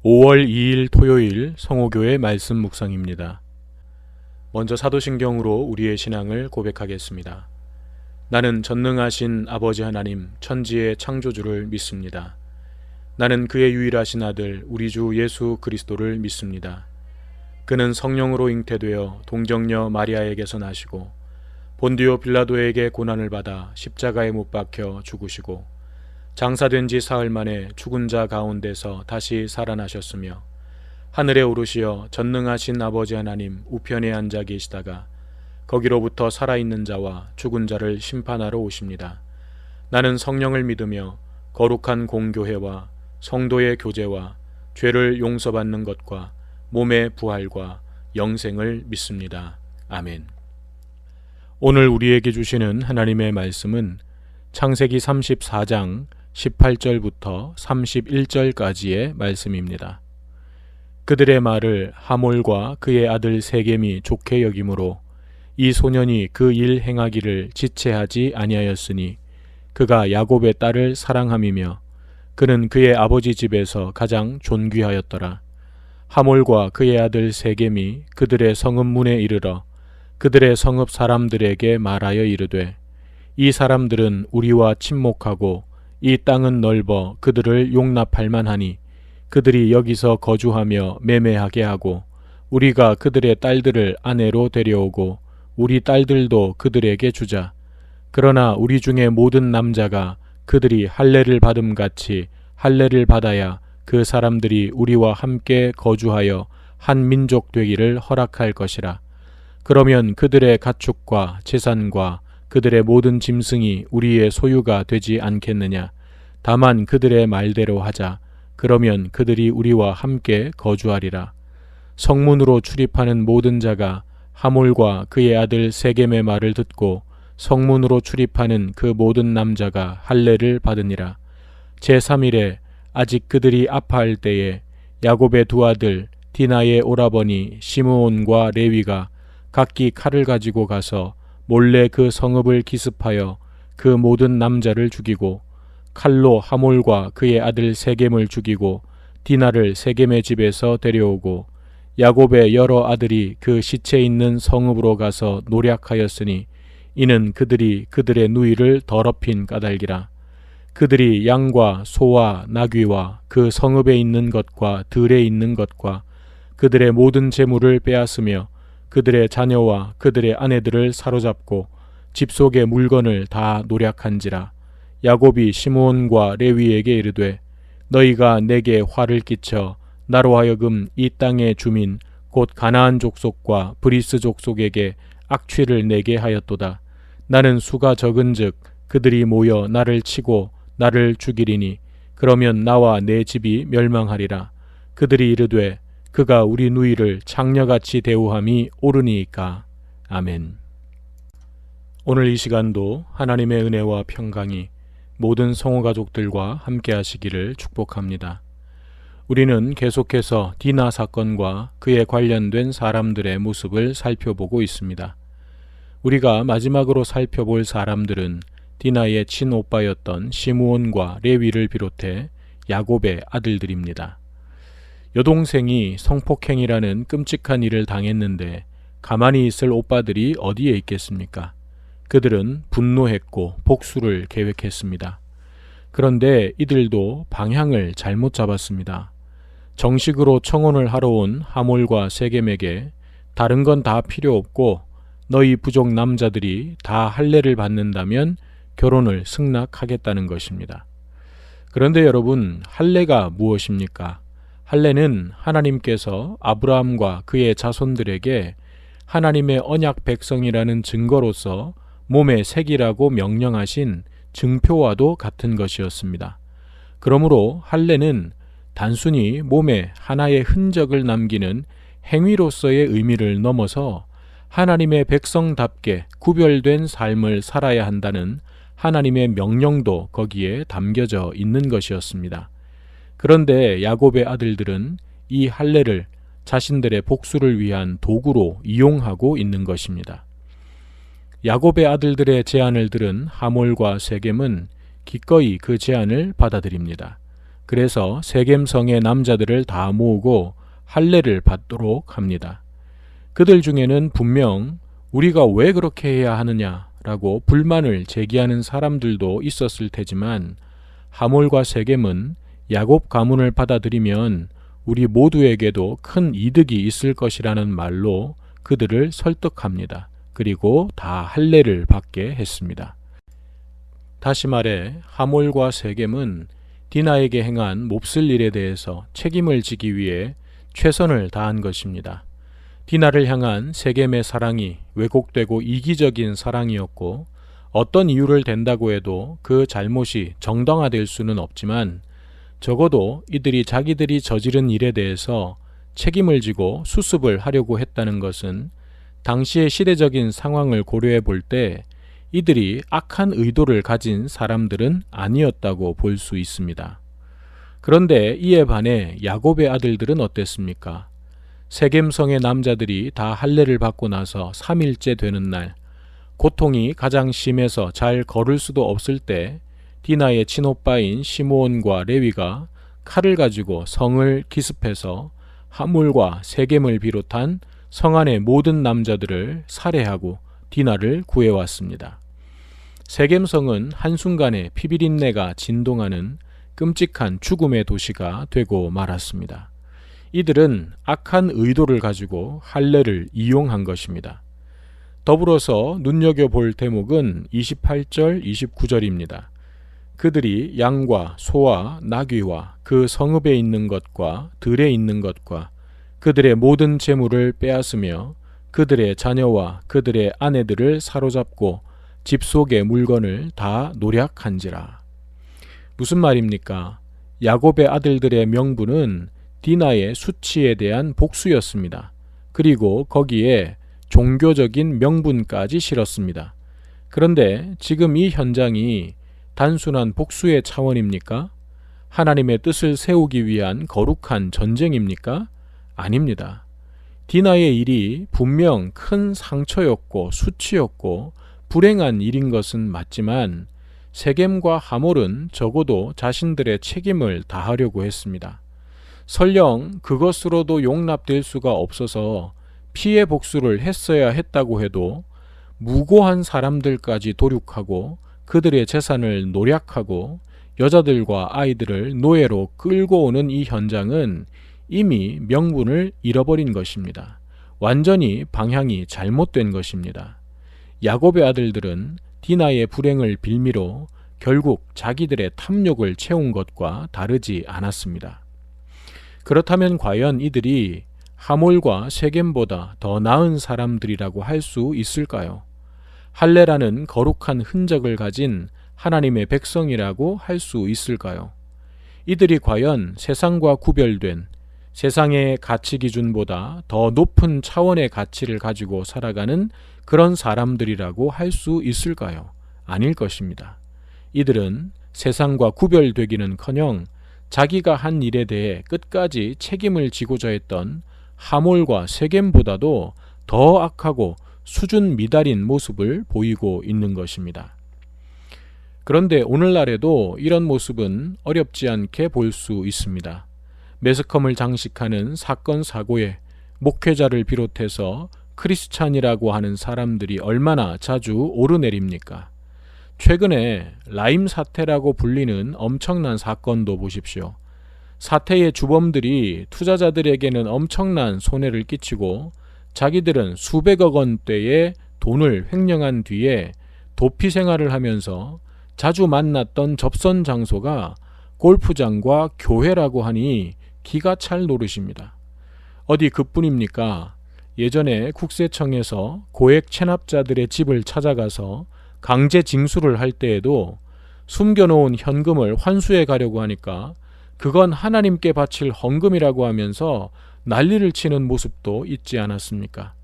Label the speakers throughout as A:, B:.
A: 5월 2일 토요일 성호교회 말씀 묵상입니다. 먼저 사도신경으로 우리의 신앙을 고백하겠습니다. 나는 전능하신 아버지 하나님 천지의 창조주를 믿습니다. 나는 그의 유일하신 아들 우리 주 예수 그리스도를 믿습니다. 그는 성령으로 잉태되어 동정녀 마리아에게서 나시고 본디오 빌라도에게 고난을 받아 십자가에 못 박혀 죽으시고 장사된 지 사흘 만에 죽은 자 가운데서 다시 살아나셨으며 하늘에 오르시어 전능하신 아버지 하나님 우편에 앉아 계시다가 거기로부터 살아있는 자와 죽은 자를 심판하러 오십니다. 나는 성령을 믿으며 거룩한 공교회와 성도의 교제와 죄를 용서받는 것과 몸의 부활과 영생을 믿습니다. 아멘. 오늘 우리에게 주시는 하나님의 말씀은 창세기 34장 18절부터 31절까지의 말씀입니다. 그들의 말을 하몰과 그의 아들 세겜이 좋게 여김으로 이 소년이 그 일 행하기를 지체하지 아니하였으니 그가 야곱의 딸을 사랑함이며 그는 그의 아버지 집에서 가장 존귀하였더라. 하몰과 그의 아들 세겜이 그들의 성읍 문에 이르러 그들의 성읍 사람들에게 말하여 이르되 이 사람들은 우리와 친목하고 이 땅은 넓어 그들을 용납할 만하니 그들이 여기서 거주하며 매매하게 하고 우리가 그들의 딸들을 아내로 데려오고 우리 딸들도 그들에게 주자. 그러나 우리 중에 모든 남자가 그들이 할례를 받음같이 할례를 받아야 그 사람들이 우리와 함께 거주하여 한 민족 되기를 허락할 것이라. 그러면 그들의 가축과 재산과 그들의 모든 짐승이 우리의 소유가 되지 않겠느냐. 다만 그들의 말대로 하자. 그러면 그들이 우리와 함께 거주하리라. 성문으로 출입하는 모든 자가 하몰과 그의 아들 세겜의 말을 듣고 성문으로 출입하는 그 모든 남자가 할례를 받으니라. 제3일에 아직 그들이 아파할 때에 야곱의 두 아들 디나의 오라버니 시므온과 레위가 각기 칼을 가지고 가서 몰래 그 성읍을 기습하여 그 모든 남자를 죽이고 칼로 하몰과 그의 아들 세겜을 죽이고 디나를 세겜의 집에서 데려오고 야곱의 여러 아들이 그 시체 있는 성읍으로 가서 노략하였으니 이는 그들이 그들의 누이를 더럽힌 까닭이라. 그들이 양과 소와 나귀와 그 성읍에 있는 것과 들에 있는 것과 그들의 모든 재물을 빼앗으며 그들의 자녀와 그들의 아내들을 사로잡고 집 속의 물건을 다 노략한지라. 야곱이 시므온과 레위에게 이르되 너희가 내게 화를 끼쳐 나로 하여금 이 땅의 주민 곧 가나안 족속과 브리스 족속에게 악취를 내게 하였도다. 나는 수가 적은즉 그들이 모여 나를 치고 나를 죽이리니 그러면 나와 내 집이 멸망하리라. 그들이 이르되 그가 우리 누이를 창녀같이 대우함이 옳으니이까. 아멘. 오늘 이 시간도 하나님의 은혜와 평강이 모든 성호 가족들과 함께 하시기를 축복합니다. 우리는 계속해서 디나 사건과 그에 관련된 사람들의 모습을 살펴보고 있습니다. 우리가 마지막으로 살펴볼 사람들은 디나의 친오빠였던 시므온과 레위를 비롯해 야곱의 아들들입니다. 여동생이 성폭행이라는 끔찍한 일을 당했는데 가만히 있을 오빠들이 어디에 있겠습니까? 그들은 분노했고 복수를 계획했습니다. 그런데 이들도 방향을 잘못 잡았습니다. 정식으로 청혼을 하러 온 하몰과 세겜에게 다른 건 다 필요 없고 너희 부족 남자들이 다 할례를 받는다면 결혼을 승낙하겠다는 것입니다. 그런데 여러분, 할례가 무엇입니까? 할례는 하나님께서 아브라함과 그의 자손들에게 하나님의 언약 백성이라는 증거로서 몸에 새기라고 명령하신 증표와도 같은 것이었습니다. 그러므로 할례는 단순히 몸에 하나의 흔적을 남기는 행위로서의 의미를 넘어서 하나님의 백성답게 구별된 삶을 살아야 한다는 하나님의 명령도 거기에 담겨져 있는 것이었습니다. 그런데 야곱의 아들들은 이 할례를 자신들의 복수를 위한 도구로 이용하고 있는 것입니다. 야곱의 아들들의 제안을 들은 하몰과 세겜은 기꺼이 그 제안을 받아들입니다. 그래서 세겜성의 남자들을 다 모으고 할례를 받도록 합니다. 그들 중에는 분명 우리가 왜 그렇게 해야 하느냐라고 불만을 제기하는 사람들도 있었을 테지만 하몰과 세겜은 야곱 가문을 받아들이면 우리 모두에게도 큰 이득이 있을 것이라는 말로 그들을 설득합니다. 그리고 다 할례를 받게 했습니다. 다시 말해 하몰과 세겜은 디나에게 행한 몹쓸 일에 대해서 책임을 지기 위해 최선을 다한 것입니다. 디나를 향한 세겜의 사랑이 왜곡되고 이기적인 사랑이었고 어떤 이유를 댄다고 해도 그 잘못이 정당화될 수는 없지만 적어도 이들이 자기들이 저지른 일에 대해서 책임을 지고 수습을 하려고 했다는 것은 당시의 시대적인 상황을 고려해 볼 때 이들이 악한 의도를 가진 사람들은 아니었다고 볼 수 있습니다. 그런데 이에 반해 야곱의 아들들은 어땠습니까? 세겜성의 남자들이 다 할례를 받고 나서 3일째 되는 날, 고통이 가장 심해서 잘 걸을 수도 없을 때 디나의 친오빠인 시므온과 레위가 칼을 가지고 성을 기습해서 하몰과 세겜을 비롯한 성 안의 모든 남자들을 살해하고 디나를 구해왔습니다. 세겜성은 한순간에 피비린내가 진동하는 끔찍한 죽음의 도시가 되고 말았습니다. 이들은 악한 의도를 가지고 할례를 이용한 것입니다. 더불어서 눈여겨볼 대목은 28절, 29절입니다. 그들이 양과 소와 나귀와 그 성읍에 있는 것과 들에 있는 것과 그들의 모든 재물을 빼앗으며 그들의 자녀와 그들의 아내들을 사로잡고 집 속의 물건을 다 노략한지라. 무슨 말입니까? 야곱의 아들들의 명분은 디나의 수치에 대한 복수였습니다. 그리고 거기에 종교적인 명분까지 실었습니다. 그런데 지금 이 현장이 단순한 복수의 차원입니까? 하나님의 뜻을 세우기 위한 거룩한 전쟁입니까? 아닙니다. 디나의 일이 분명 큰 상처였고 수치였고 불행한 일인 것은 맞지만 세겜과 하몰은 적어도 자신들의 책임을 다하려고 했습니다. 설령 그것으로도 용납될 수가 없어서 피해 복수를 했어야 했다고 해도 무고한 사람들까지 도륙하고 그들의 재산을 노략하고 여자들과 아이들을 노예로 끌고 오는 이 현장은 이미 명분을 잃어버린 것입니다. 완전히 방향이 잘못된 것입니다. 야곱의 아들들은 디나의 불행을 빌미로 결국 자기들의 탐욕을 채운 것과 다르지 않았습니다. 그렇다면 과연 이들이 하몰과 세겜보다 더 나은 사람들이라고 할 수 있을까요? 할례라는 거룩한 흔적을 가진 하나님의 백성이라고 할 수 있을까요? 이들이 과연 세상과 구별된 세상의 가치 기준보다 더 높은 차원의 가치를 가지고 살아가는 그런 사람들이라고 할 수 있을까요? 아닐 것입니다. 이들은 세상과 구별되기는커녕 자기가 한 일에 대해 끝까지 책임을 지고자 했던 하몰과 세겜보다도 더 악하고 수준 미달인 모습을 보이고 있는 것입니다. 그런데 오늘날에도 이런 모습은 어렵지 않게 볼 수 있습니다. 매스컴을 장식하는 사건 사고에 목회자를 비롯해서 크리스찬이라고 하는 사람들이 얼마나 자주 오르내립니까? 최근에 라임 사태라고 불리는 엄청난 사건도 보십시오. 사태의 주범들이 투자자들에게는 엄청난 손해를 끼치고 자기들은 수백억 원대의 돈을 횡령한 뒤에 도피 생활을 하면서 자주 만났던 접선 장소가 골프장과 교회라고 하니 기가 찰 노릇입니다. 어디 그뿐입니까? 예전에 국세청에서 고액 체납자들의 집을 찾아가서 강제 징수를 할 때에도 숨겨놓은 현금을 환수해 가려고 하니까 그건 하나님께 바칠 헌금이라고 하면서 난리를 치는 모습도 있지 않았습니까?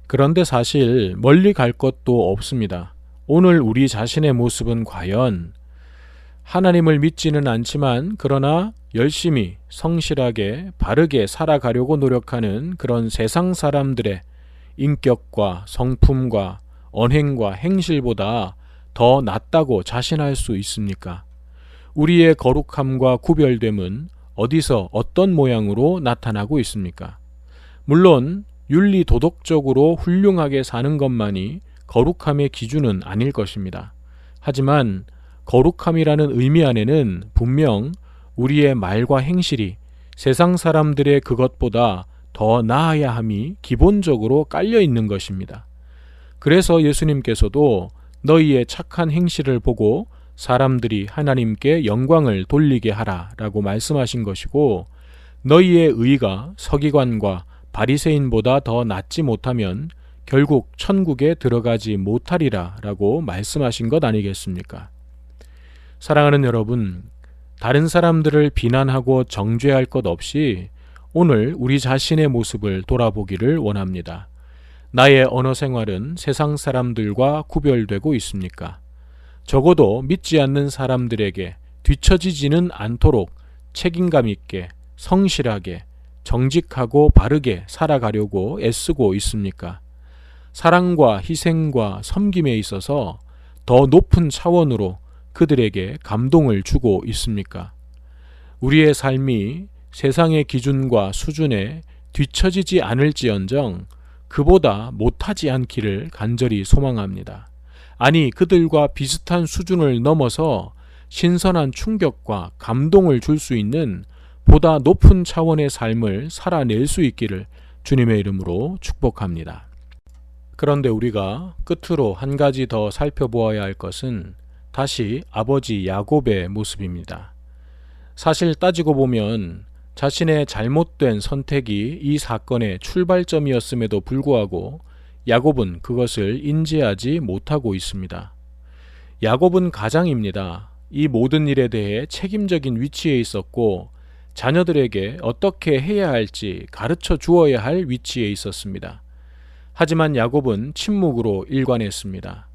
A: 그런데 사실 멀리 갈 것도 없습니다. 오늘 우리 자신의 모습은 과연 하나님을 믿지는 않지만 그러나 열심히 성실하게 바르게 살아가려고 노력하는 그런 세상 사람들의 인격과 성품과 언행과 행실보다 더 낫다고 자신할 수 있습니까? 우리의 거룩함과 구별됨은 어디서 어떤 모양으로 나타나고 있습니까? 물론 윤리 도덕적으로 훌륭하게 사는 것만이 거룩함의 기준은 아닐 것입니다. 하지만 거룩함이라는 의미 안에는 분명 우리의 말과 행실이 세상 사람들의 그것보다 더 나아야 함이 기본적으로 깔려 있는 것입니다. 그래서 예수님께서도 너희의 착한 행실을 보고 사람들이 하나님께 영광을 돌리게 하라 라고 말씀하신 것이고, 너희의 의가 서기관과 바리새인보다 더 낫지 못하면 결국 천국에 들어가지 못하리라 라고 말씀하신 것 아니겠습니까? 사랑하는 여러분, 다른 사람들을 비난하고 정죄할 것 없이 오늘 우리 자신의 모습을 돌아보기를 원합니다. 나의 언어 생활은 세상 사람들과 구별되고 있습니까? 적어도 믿지 않는 사람들에게 뒤처지지는 않도록 책임감 있게, 성실하게, 정직하고 바르게 살아가려고 애쓰고 있습니까? 사랑과 희생과 섬김에 있어서 더 높은 차원으로 그들에게 감동을 주고 있습니까? 우리의 삶이 세상의 기준과 수준에 뒤처지지 않을지언정 그보다 못하지 않기를 간절히 소망합니다. 아니, 그들과 비슷한 수준을 넘어서 신선한 충격과 감동을 줄 수 있는 보다 높은 차원의 삶을 살아낼 수 있기를 주님의 이름으로 축복합니다. 그런데 우리가 끝으로 한 가지 더 살펴보아야 할 것은 다시 아버지 야곱의 모습입니다. 사실 따지고 보면 자신의 잘못된 선택이 이 사건의 출발점이었음에도 불구하고 야곱은 그것을 인지하지 못하고 있습니다. 야곱은 가장입니다. 이 모든 일에 대해 책임적인 위치에 있었고 자녀들에게 어떻게 해야 할지 가르쳐 주어야 할 위치에 있었습니다. 하지만 야곱은 침묵으로 일관했습니다.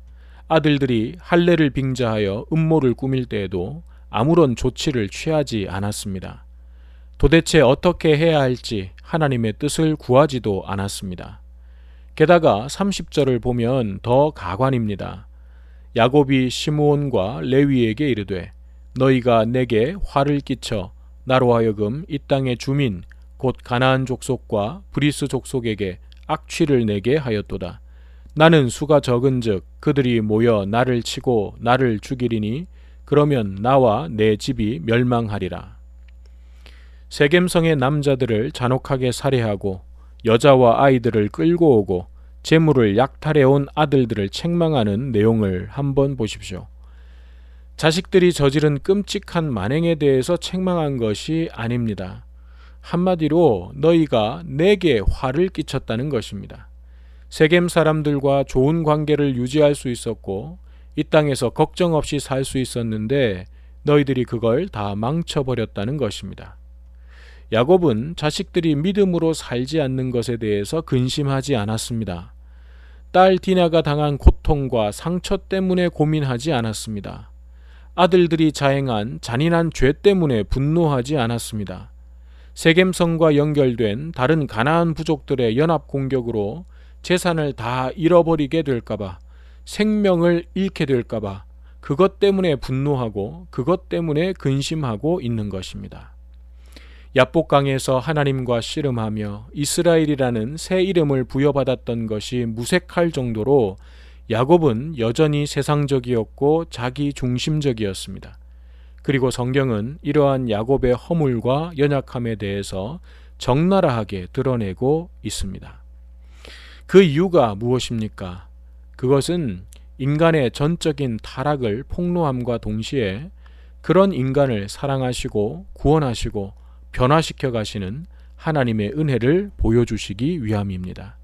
A: 아들들이 할례를 빙자하여 음모를 꾸밀 때에도 아무런 조치를 취하지 않았습니다. 도대체 어떻게 해야 할지 하나님의 뜻을 구하지도 않았습니다. 게다가 30절을 보면 더 가관입니다. 야곱이 시므온과 레위에게 이르되 너희가 내게 화를 끼쳐 나로 하여금 이 땅의 주민 곧 가나안 족속과 브리스 족속에게 악취를 내게 하였도다. 나는 수가 적은즉 그들이 모여 나를 치고 나를 죽이리니 그러면 나와 내 집이 멸망하리라. 세겜성의 남자들을 잔혹하게 살해하고 여자와 아이들을 끌고 오고 재물을 약탈해온 아들들을 책망하는 내용을 한번 보십시오. 자식들이 저지른 끔찍한 만행에 대해서 책망한 것이 아닙니다. 한마디로 너희가 내게 화를 끼쳤다는 것입니다. 세겜 사람들과 좋은 관계를 유지할 수 있었고 이 땅에서 걱정 없이 살 수 있었는데 너희들이 그걸 다 망쳐버렸다는 것입니다. 야곱은 자식들이 믿음으로 살지 않는 것에 대해서 근심하지 않았습니다. 딸 디나가 당한 고통과 상처 때문에 고민하지 않았습니다. 아들들이 자행한 잔인한 죄 때문에 분노하지 않았습니다. 세겜성과 연결된 다른 가나안 부족들의 연합 공격으로 재산을 다 잃어버리게 될까봐, 생명을 잃게 될까봐 그것 때문에 분노하고 그것 때문에 근심하고 있는 것입니다. 야복강에서 하나님과 씨름하며 이스라엘이라는 새 이름을 부여받았던 것이 무색할 정도로 야곱은 여전히 세상적이었고 자기 중심적이었습니다. 그리고 성경은 이러한 야곱의 허물과 연약함에 대해서 적나라하게 드러내고 있습니다. 그 이유가 무엇입니까? 그것은 인간의 전적인 타락을 폭로함과 동시에 그런 인간을 사랑하시고 구원하시고 변화시켜 가시는 하나님의 은혜를 보여주시기 위함입니다.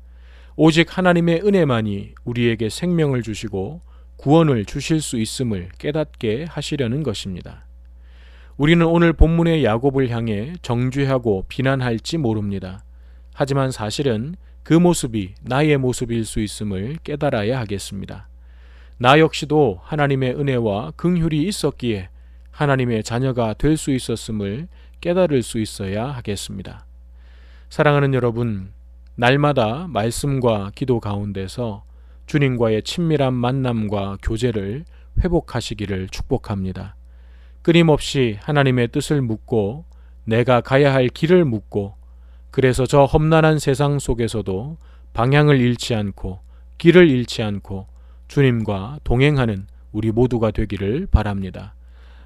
A: 오직 하나님의 은혜만이 우리에게 생명을 주시고 구원을 주실 수 있음을 깨닫게 하시려는 것입니다. 우리는 오늘 본문의 야곱을 향해 정죄하고 비난할지 모릅니다. 하지만 사실은 그 모습이 나의 모습일 수 있음을 깨달아야 하겠습니다. 나 역시도 하나님의 은혜와 긍휼이 있었기에 하나님의 자녀가 될 수 있었음을 깨달을 수 있어야 하겠습니다. 사랑하는 여러분, 날마다 말씀과 기도 가운데서 주님과의 친밀한 만남과 교제를 회복하시기를 축복합니다. 끊임없이 하나님의 뜻을 묻고 내가 가야 할 길을 묻고, 그래서 저 험난한 세상 속에서도 방향을 잃지 않고 길을 잃지 않고 주님과 동행하는 우리 모두가 되기를 바랍니다.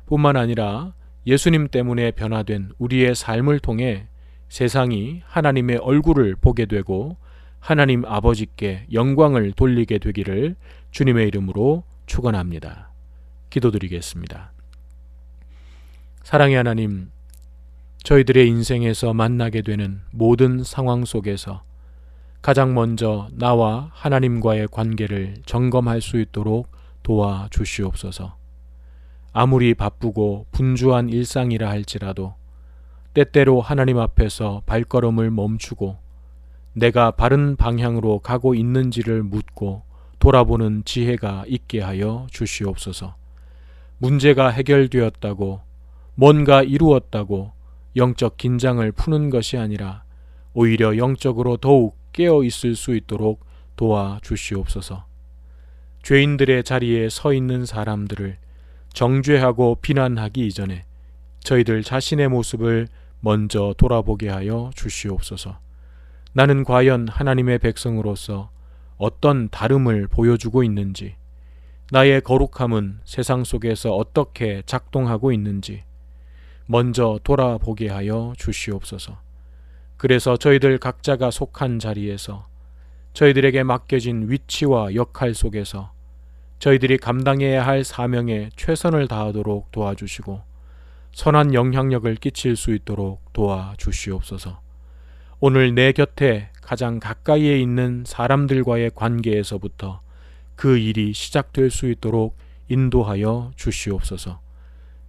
A: 뿐만 아니라 예수님 때문에 변화된 우리의 삶을 통해 세상이 하나님의 얼굴을 보게 되고 하나님 아버지께 영광을 돌리게 되기를 주님의 이름으로 축원합니다. 기도드리겠습니다. 사랑의 하나님, 저희들의 인생에서 만나게 되는 모든 상황 속에서 가장 먼저 나와 하나님과의 관계를 점검할 수 있도록 도와주시옵소서. 아무리 바쁘고 분주한 일상이라 할지라도 때때로 하나님 앞에서 발걸음을 멈추고 내가 바른 방향으로 가고 있는지를 묻고 돌아보는 지혜가 있게 하여 주시옵소서. 문제가 해결되었다고, 뭔가 이루었다고 영적 긴장을 푸는 것이 아니라 오히려 영적으로 더욱 깨어 있을 수 있도록 도와주시옵소서. 죄인들의 자리에 서 있는 사람들을 정죄하고 비난하기 이전에 저희들 자신의 모습을 먼저 돌아보게 하여 주시옵소서. 나는 과연 하나님의 백성으로서 어떤 다름을 보여주고 있는지, 나의 거룩함은 세상 속에서 어떻게 작동하고 있는지 먼저 돌아보게 하여 주시옵소서. 그래서 저희들 각자가 속한 자리에서 저희들에게 맡겨진 위치와 역할 속에서 저희들이 감당해야 할 사명에 최선을 다하도록 도와주시고 선한 영향력을 끼칠 수 있도록 도와주시옵소서. 오늘 내 곁에 가장 가까이에 있는 사람들과의 관계에서부터 그 일이 시작될 수 있도록 인도하여 주시옵소서.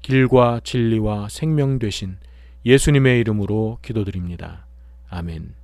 A: 길과 진리와 생명 되신 예수님의 이름으로 기도드립니다. 아멘.